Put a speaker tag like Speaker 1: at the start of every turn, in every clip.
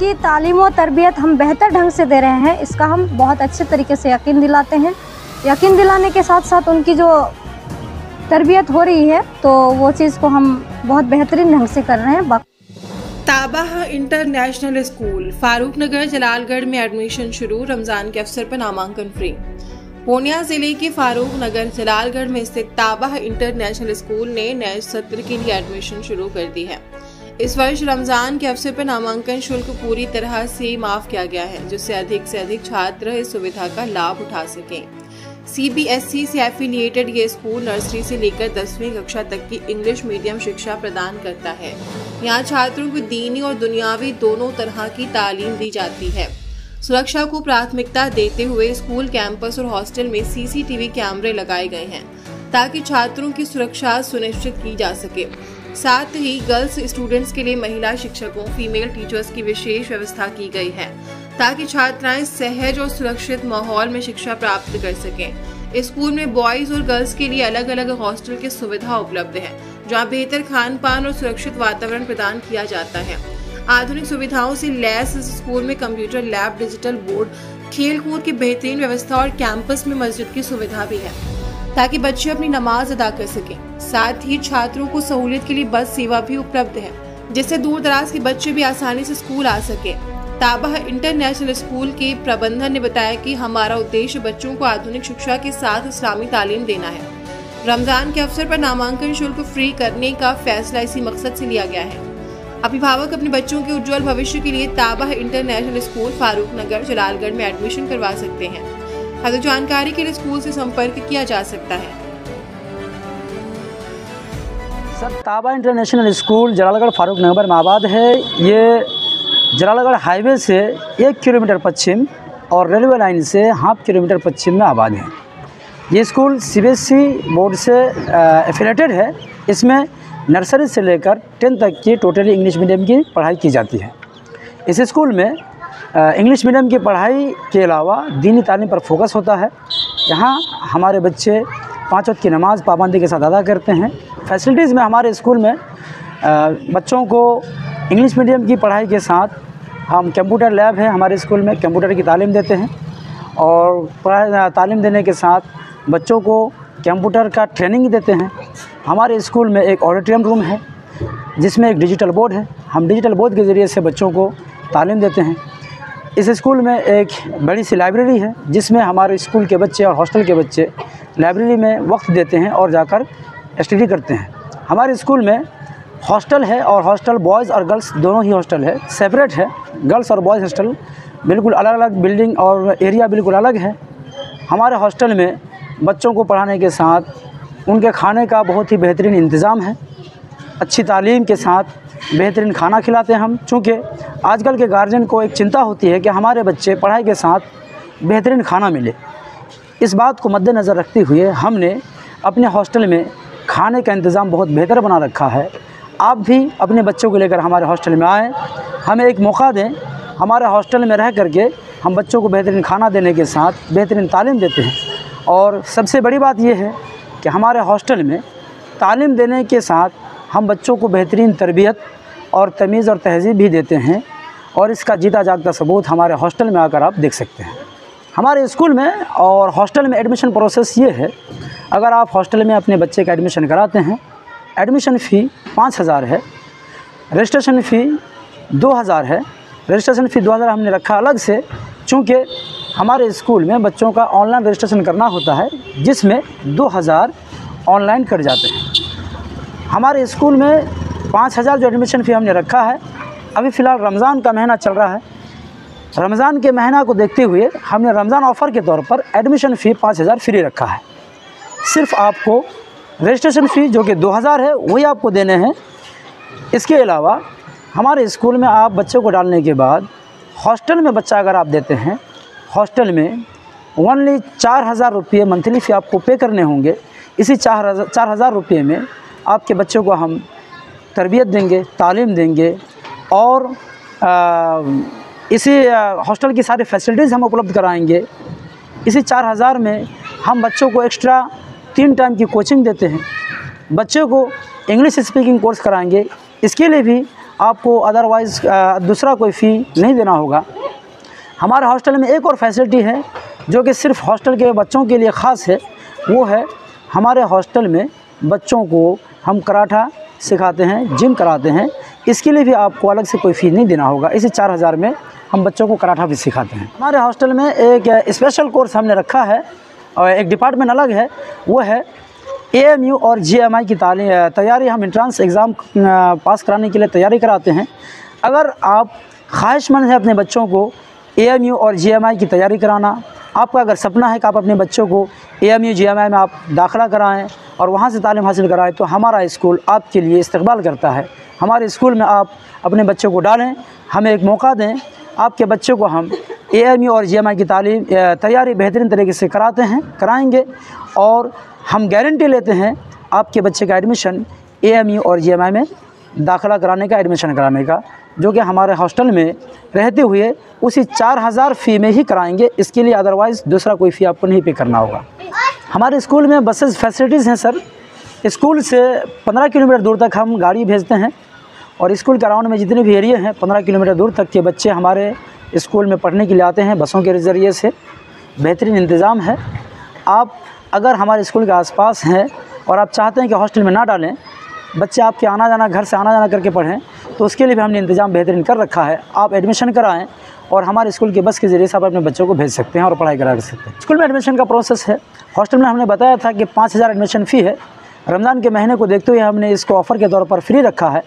Speaker 1: इनकी तालीम व तरबियत हम बेहतर ढंग से दे रहे हैं, इसका हम बहुत अच्छे तरीके से यकीन दिलाते हैं। यकीन दिलाने के साथ साथ उनकी जो तरबियत हो रही है तो वो चीज़ को हम बहुत बेहतरीन ढंग से कर रहे हैं।
Speaker 2: ताबाह इंटरनेशनल स्कूल फारूक नगर जलालगढ़ में एडमिशन शुरू। रमजान के अवसर पर नामांकन फ्री। पूर्णिया जिले के फारूक नगर जलालगढ़ में स्थित ताबाह इंटरनेशनल स्कूल ने नए सत्र के लिए एडमिशन शुरू कर दी है। इस वर्ष रमजान के अवसर पर नामांकन शुल्क पूरी तरह से माफ किया गया है, जिससे अधिक छात्र इस सुविधा का लाभ उठा सकें। CBSE से एफिलिएटेड ये स्कूल नर्सरी से लेकर 10वीं कक्षा तक की इंग्लिश मीडियम शिक्षा प्रदान करता है। यहाँ छात्रों को दीनी और दुनियावी दोनों तरह की तालीम दी जाती है। सुरक्षा को प्राथमिकता देते हुए स्कूल कैंपस और हॉस्टल में CCTV कैमरे लगाए गए हैं ताकि छात्रों की सुरक्षा सुनिश्चित की जा सके। साथ ही गर्ल्स स्टूडेंट्स के लिए महिला शिक्षकों फीमेल टीचर्स की विशेष व्यवस्था की गई है ताकि छात्राएं सहज और सुरक्षित माहौल में शिक्षा प्राप्त कर सकें। इस स्कूल में बॉयज और गर्ल्स के लिए अलग अलग हॉस्टल की सुविधा उपलब्ध है, जहां बेहतर खान पान और सुरक्षित वातावरण प्रदान किया जाता है। आधुनिक सुविधाओं से लैस इस स्कूल में कंप्यूटर लैब, डिजिटल बोर्ड, खेल कूद की बेहतरीन व्यवस्था और कैंपस में मस्जिद की सुविधा भी है ताकि बच्चे अपनी नमाज अदा कर सकें। साथ ही छात्रों को सहूलियत के लिए बस सेवा भी उपलब्ध है, जिससे दूर दराज के बच्चे भी आसानी से स्कूल आ सके। ताबाह इंटरनेशनल स्कूल के प्रबंधन ने बताया कि हमारा उद्देश्य बच्चों को आधुनिक शिक्षा के साथ इस्लामी तालीम देना है। रमजान के अवसर पर नामांकन शुल्क फ्री करने का फैसला इसी मकसद से लिया गया है। अभिभावक अपने बच्चों के उज्जवल भविष्य के लिए ताबाह इंटरनेशनल स्कूल फारूक नगर जलालगढ़ में एडमिशन करवा सकते हैं। अधिक जानकारी के लिए स्कूल से संपर्क किया जा सकता है।
Speaker 3: सर, ताबाह इंटरनेशनल स्कूल जलालगढ़ फारूक नगर में आबाद है। ये जलालगढ़ हाईवे से 1 किलोमीटर पश्चिम और रेलवे लाइन से 1/2 किलोमीटर पश्चिम में आबाद है। ये स्कूल CBSE बोर्ड से एफिलेटेड है। इसमें नर्सरी से लेकर 10 तक की टोटली इंग्लिश मीडियम की पढ़ाई की जाती है। इस स्कूल में इंग्लिश मीडियम की पढ़ाई के अलावा दीनी तालीम पर फोकस होता है। यहाँ हमारे बच्चे 5 वक्त की नमाज़ पाबंदी के साथ अदा करते हैं। फैसिलिटीज़ में हमारे स्कूल में बच्चों को इंग्लिश मीडियम की पढ़ाई के साथ हम कंप्यूटर लैब है, हमारे स्कूल में कंप्यूटर की तालीम देते हैं और तालीम देने के साथ बच्चों को कंप्यूटर का ट्रेनिंग देते हैं। हमारे स्कूल में एक ऑडिटोरियम रूम है जिसमें एक डिजिटल बोर्ड है। हम डिजिटल बोर्ड के ज़रिए से बच्चों को तालीम देते हैं। इस स्कूल में एक बड़ी सी लाइब्रेरी है जिसमें हमारे स्कूल के बच्चे और हॉस्टल के बच्चे लाइब्रेरी में वक्त देते हैं और जाकर स्टडी करते हैं। हमारे स्कूल में हॉस्टल है और हॉस्टल बॉयज़ और गर्ल्स दोनों ही हॉस्टल है, सेपरेट है। गर्ल्स और बॉयज़ हॉस्टल बिल्कुल अलग अलग, बिल्डिंग और एरिया बिल्कुल अलग है। हमारे हॉस्टल में बच्चों को पढ़ाने के साथ उनके खाने का बहुत ही बेहतरीन इंतज़ाम है। अच्छी तालीम के साथ बेहतरीन खाना खिलाते हैं हम, चूँकि आजकल के गार्जियन को एक चिंता होती है कि हमारे बच्चे पढ़ाई के साथ बेहतरीन खाना मिले। इस बात को मद्देनज़र रखते हुए हमने अपने हॉस्टल में खाने का इंतज़ाम बहुत बेहतर बना रखा है। आप भी अपने बच्चों को लेकर हमारे हॉस्टल में आएँ, हमें एक मौका दें। हमारे हॉस्टल में रह करके हम बच्चों को बेहतरीन खाना देने के साथ बेहतरीन तालीम देते हैं। और सबसे बड़ी बात यह है कि हमारे हॉस्टल में तालीम देने के साथ हम बच्चों को बेहतरीन तरबियत और तमीज़ और तहज़ीब भी देते हैं, और इसका जीता जागता सबूत हमारे हॉस्टल में आकर आप देख सकते हैं। हमारे स्कूल में और हॉस्टल में एडमिशन प्रोसेस ये है, अगर आप हॉस्टल में अपने बच्चे का एडमिशन कराते हैं, एडमिशन फ़ी 5000 है, रजिस्ट्रेशन फ़ी 2000 है। रजिस्ट्रेशन फ़ी 2000 हमने रखा अलग से, चूँकि हमारे स्कूल में बच्चों का ऑनलाइन रजिस्ट्रेशन करना होता है जिसमें 2000 ऑनलाइन कट जाते हैं। हमारे स्कूल में 5000 जो एडमिशन फ़ी हमने रखा है, अभी फ़िलहाल रमज़ान का महीना चल रहा है। रमज़ान के महीना को देखते हुए हमने रमज़ान ऑफ़र के तौर पर एडमिशन फ़ी 5000 फ्री रखा है। सिर्फ़ आपको रजिस्ट्रेशन फ़ी जो कि 2000 है वही आपको देने हैं। इसके अलावा हमारे स्कूल में आप बच्चे को डालने के बाद हॉस्टल में बच्चा अगर आप देते हैं, हॉस्टल में ओनली 4000 रुपये मंथली फ़ी आपको पे करने होंगे। इसी 4000 रुपये में आपके बच्चों को हम तरबियत देंगे, तालीम देंगे और इसी हॉस्टल की सारी फैसिलिटीज़ हम उपलब्ध कराएंगे। इसी 4000 में हम बच्चों को एक्स्ट्रा 3 टाइम की कोचिंग देते हैं। बच्चों को इंग्लिश स्पीकिंग कोर्स कराएंगे, इसके लिए भी आपको अदरवाइज़ दूसरा कोई फ़ी नहीं देना होगा। हमारे हॉस्टल में एक और फैसिलिटी है जो कि सिर्फ हॉस्टल के बच्चों के लिए ख़ास है, वो है हमारे हॉस्टल में बच्चों को हम कराटा सिखाते हैं, जिम कराते हैं। इसके लिए भी आपको अलग से कोई फ़ी नहीं देना होगा। इसी 4000 में हम बच्चों को कराटा भी सिखाते हैं। हमारे हॉस्टल में एक स्पेशल कोर्स हमने रखा है और एक डिपार्टमेंट अलग है, वो है AMU और GMI की तैयारी। हम एंट्रेंस एग्ज़ाम पास कराने के लिए तैयारी कराते हैं। अगर आप ख्वाहिशमंद हैं अपने बच्चों को AMU और GMI की तैयारी कराना, आपका अगर सपना है कि आप अपने बच्चों को AMU GMI में आप दाखिला कराएं और वहाँ से तालीम हासिल कराएं, तो हमारा स्कूल आपके लिए इस्तकबाल करता है। हमारे स्कूल में आप अपने बच्चों को डालें, हमें एक मौका दें, आपके बच्चों को हम AMU और GMI की तैयारी बेहतरीन तरीके से कराएंगे और हम गारंटी लेते हैं आपके बच्चे का एडमिशन AMU और GMI में दाखिला कराने का, एडमिशन कराने का, जो कि हमारे हॉस्टल में रहते हुए उसी 4000 फ़ी में ही कराएंगे। इसके लिए अदरवाइज़ दूसरा कोई फ़ी आपको नहीं पे करना होगा। हमारे स्कूल में बसेस फैसिलिटीज़ हैं सर। स्कूल से 15 किलोमीटर दूर तक हम गाड़ी भेजते हैं और स्कूल के अराउंड में जितने भी एरिया हैं 15 किलोमीटर दूर तक के बच्चे हमारे स्कूल में पढ़ने के लिए आते हैं बसों के ज़रिए से। बेहतरीन इंतज़ाम है। आप अगर हमारे स्कूल के आसपास हैं और आप चाहते हैं कि हॉस्टल में ना डालें, बच्चे आपके आना जाना घर से आना जाना करके पढ़ें, तो उसके लिए भी हमने इंतज़ाम बेहतरीन कर रखा है। आप एडमिशन कराएं और हमारे स्कूल के बस के ज़रिए से आप अपने बच्चों को भेज सकते हैं और पढ़ाई करा सकते हैं। स्कूल में एडमिशन का प्रोसेस है। हॉस्टल में हमने बताया था कि 5000 एडमिशन फ़ी है। रमज़ान के महीने को देखते हुए हमने इसको ऑफ़र के तौर पर फ्री रखा है।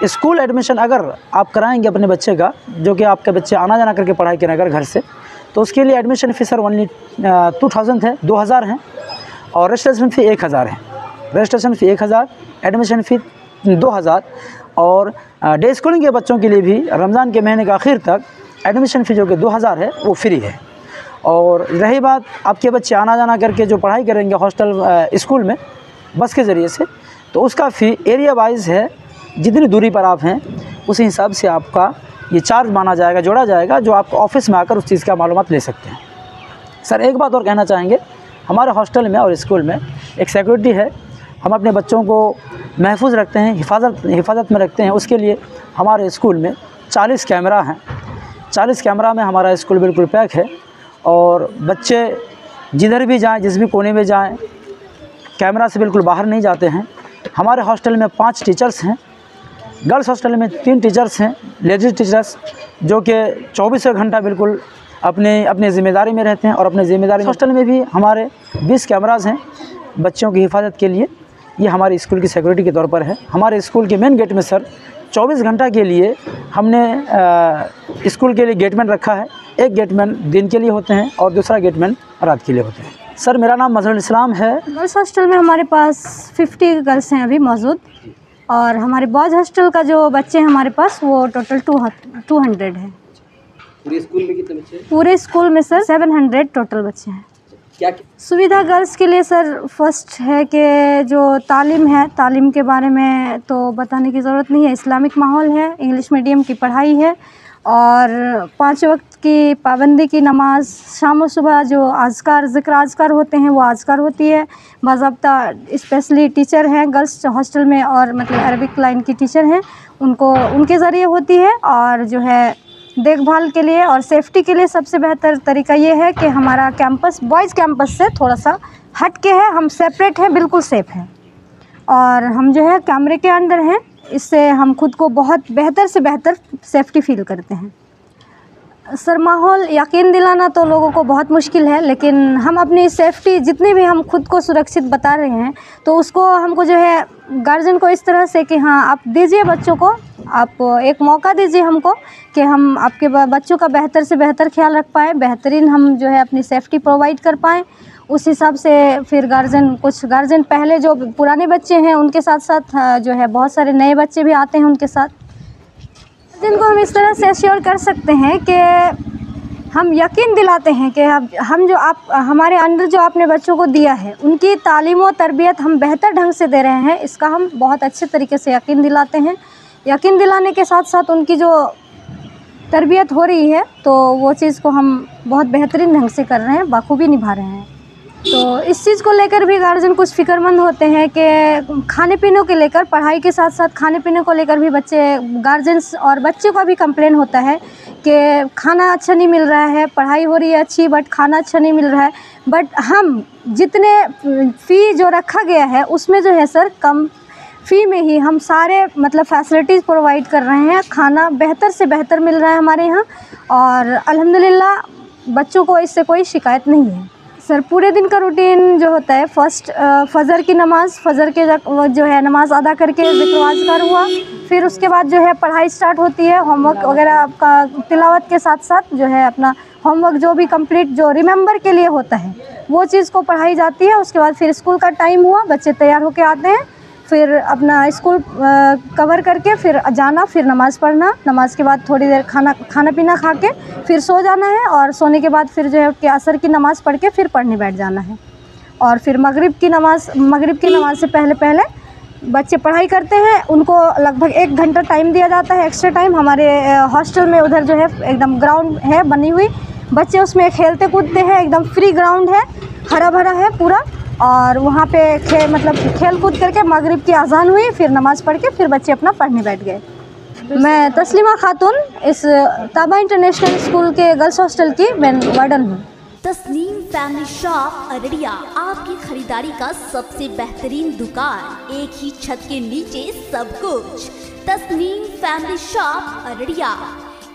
Speaker 3: स्कूल एडमिशन अगर आप कराएंगे अपने बच्चे का, जो कि आपके बच्चे आना जाना करके पढ़ाई करें अगर घर से, तो उसके लिए एडमिशन फ़ी सर ओनली 2000 है, 2000 हैं और रजिस्ट्रेशन फ़ी 1000 है। रजिस्ट्रेशन फ़ी 1000, एडमिशन फ़ी 2000 और डे स्कूलिंग के बच्चों के लिए भी रमज़ान के महीने के आखिर तक एडमिशन फ़ी जो कि 2000 है वो फ्री है। और रही बात आपके बच्चे आना जाना करके जो पढ़ाई करेंगे हॉस्टल स्कूल में बस के ज़रिए से, तो उसका फ़ी एरिया वाइज है। जितनी दूरी पर आप हैं उसी हिसाब से आपका ये चार्ज माना जाएगा, जोड़ा जाएगा, जो आप ऑफिस में आकर उस चीज़ का मालूमात ले सकते हैं। सर एक बात और कहना चाहेंगे, हमारे हॉस्टल में और स्कूल में एक सिक्योरिटी है। हम अपने बच्चों को महफूज रखते हैं, हिफाजत में रखते हैं। उसके लिए हमारे स्कूल में 40 कैमरा हैं। 40 कैमरा में हमारा स्कूल बिल्कुल पैक है और बच्चे जिधर भी जाएं, जिस भी कोने में जाएं, कैमरा से बिल्कुल बाहर नहीं जाते हैं। हमारे हॉस्टल में 5 टीचर्स हैं। गर्ल्स हॉस्टल में 3 टीचर्स हैं, लेडीज़ टीचर्स, जो कि 24 घंटा बिल्कुल अपने ज़िम्मेदारी में रहते हैं और अपने ज़िम्मेदारी। हॉस्टल में भी हमारे 20 कैमराज़ हैं बच्चों की हिफाजत के लिए। ये हमारे स्कूल की सिक्योरिटी के तौर पर है। हमारे स्कूल के मेन गेट में सर 24 घंटा के लिए हमने स्कूल के लिए गेटमैन रखा है। एक गेटमैन दिन के लिए होते हैं और दूसरा गेटमैन रात के लिए होते हैं। सर मेरा नाम मज़हरुल इस्लाम है।
Speaker 1: गर्ल्स हॉस्टल में हमारे पास 50 गर्ल्स हैं अभी मौजूद और हमारे बॉयज़ हॉस्टल का जो बच्चे हैं हमारे पास वो टोटल 200 है।
Speaker 4: पूरे स्कूल में कितने बच्चे हैं?
Speaker 1: पूरे स्कूल में सर 700 टोटल बच्चे हैं।
Speaker 4: क्या
Speaker 1: सुविधा गर्ल्स के लिए सर फर्स्ट है कि जो तालीम है, तालीम के बारे में तो बताने की ज़रूरत नहीं है। इस्लामिक माहौल है, इंग्लिश मीडियम की पढ़ाई है और 5 वक्त की पाबंदी की नमाज, शाम और सुबह जो आज़कार ज़िक्र आज़कार होते हैं वो आज़कार होती है। बाज़ाब्ता स्पेशली टीचर हैं गर्ल्स हॉस्टल में और मतलब अरबिक लाइन की टीचर हैं, उनको उनके ज़रिए होती है। और जो है देखभाल के लिए और सेफ्टी के लिए सबसे बेहतर तरीका ये है कि हमारा कैंपस बॉयज़ कैंपस से थोड़ा सा हट के है, हम सेपरेट हैं, बिल्कुल सेफ़ हैं और हम जो है कैमरे के अंदर हैं। इससे हम खुद को बहुत बेहतर से बेहतर सेफ्टी फील करते हैं। सर माहौल यकीन दिलाना तो लोगों को बहुत मुश्किल है, लेकिन हम अपनी सेफ्टी जितनी भी हम खुद को सुरक्षित बता रहे हैं तो उसको हमको जो है गार्जियन को इस तरह से कि हाँ आप दीजिए बच्चों को, आप एक मौका दीजिए हमको कि हम आपके बच्चों का बेहतर से बेहतर ख्याल रख पाएँ, बेहतरीन हम जो है अपनी सेफ्टी प्रोवाइड कर पाएँ। उस हिसाब से फिर कुछ गार्जियन पहले जो पुराने बच्चे हैं उनके साथ साथ जो है बहुत सारे नए बच्चे भी आते हैं उनके साथ, जिनको हम इस तरह से एश्योर कर सकते हैं कि हम यकीन दिलाते हैं कि हम जो आप हमारे अंदर जो आपने बच्चों को दिया है उनकी तालीम व तरबियत हम बेहतर ढंग से दे रहे हैं, इसका हम बहुत अच्छे तरीके से यकीन दिलाते हैं। यकीन दिलाने के साथ साथ उनकी जो तरबियत हो रही है तो वो चीज़ को हम बहुत बेहतरीन ढंग से कर रहे हैं, बाखूबी निभा रहे हैं। तो इस चीज़ को लेकर भी गार्जियन कुछ फ़िक्रमंद होते हैं कि खाने पीने को लेकर, पढ़ाई के साथ साथ खाने पीने को लेकर भी गार्जियंस और बच्चे को भी कंप्लेन होता है कि खाना अच्छा नहीं मिल रहा है, पढ़ाई हो रही है अच्छी बट खाना अच्छा नहीं मिल रहा है। बट हम जितने फ़ी जो रखा गया है उसमें जो है सर कम फ़ी में ही हम सारे मतलब फैसिलिटीज़ प्रोवाइड कर रहे हैं। खाना बेहतर से बेहतर मिल रहा है हमारे यहाँ और अल्हम्दुलिल्लाह बच्चों को इससे कोई शिकायत नहीं है। सर पूरे दिन का रूटीन जो होता है, फर्स्ट फ़जर की नमाज़, फ़जर के जो है नमाज़ अदा करके ज़िक्र वाज़कार हुआ, फिर उसके बाद जो है पढ़ाई स्टार्ट होती है। होमवर्क वगैरह आपका तिलावत के साथ साथ जो है अपना होमवर्क जो भी कंप्लीट जो रिमेंबर के लिए होता है वो चीज़ को पढ़ाई जाती है। उसके बाद फिर स्कूल का टाइम हुआ, बच्चे तैयार होकर आते हैं, फिर अपना स्कूल कवर करके फिर जाना, फिर नमाज़ पढ़ना, नमाज़ के बाद थोड़ी देर खाना पीना खा के फिर सो जाना है और सोने के बाद फिर जो है कि असर की नमाज़ पढ़ के फिर पढ़ने बैठ जाना है। और फिर मगरिब की नमाज़ से पहले बच्चे पढ़ाई करते हैं। उनको लगभग 1 घंटा टाइम दिया जाता है, एक्स्ट्रा टाइम। हमारे हॉस्टल में उधर जो है एकदम ग्राउंड है बनी हुई, बच्चे उसमें खेलते कूदते हैं, एकदम फ्री ग्राउंड है, हरा भरा है पूरा। और वहाँ पे खेल कूद करके मगरिब की अज़ान हुई, फिर नमाज़ पढ़ के फिर बच्चे अपना पढ़ने बैठ गए। मैं तस्लीमा खातून इस ताबा इंटरनेशनल स्कूल के गर्ल्स हॉस्टल की मैं वार्डन हूँ।
Speaker 5: तस्नीम फैमिली शॉप अररिया आपकी खरीदारी का सबसे बेहतरीन दुकान, एक ही छत के नीचे सब कुछ। Tasneem family shop Araria.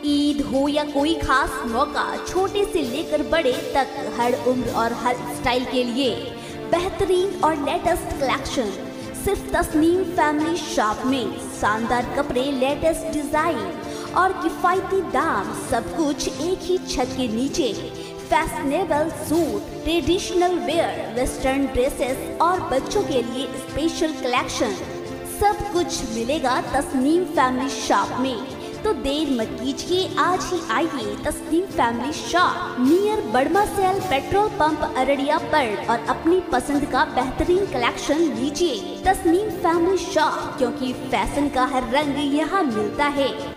Speaker 5: ईद हो या कोई खास मौका, छोटे से लेकर बड़े तक हर उम्र और हर स्टाइल के लिए बेहतरीन और लेटेस्ट कलेक्शन सिर्फ तस्नीम फैमिली शॉप में। शानदार कपड़े, लेटेस्ट डिजाइन और किफायती दाम, सब कुछ एक ही छत के नीचे। Fashionable suit, traditional wear, western dresses और बच्चों के लिए स्पेशल कलेक्शन, सब कुछ मिलेगा तस्नीम फैमिली शॉप में। तो देर मत कीजिए, आज ही आइए तस्नीम फैमिली शॉप नियर बड़मा सेल पेट्रोल पंप अररिया पर और अपनी पसंद का बेहतरीन कलेक्शन लीजिए। तस्नीम फैमिली शॉप, क्योंकि फैशन का हर रंग यहाँ मिलता है।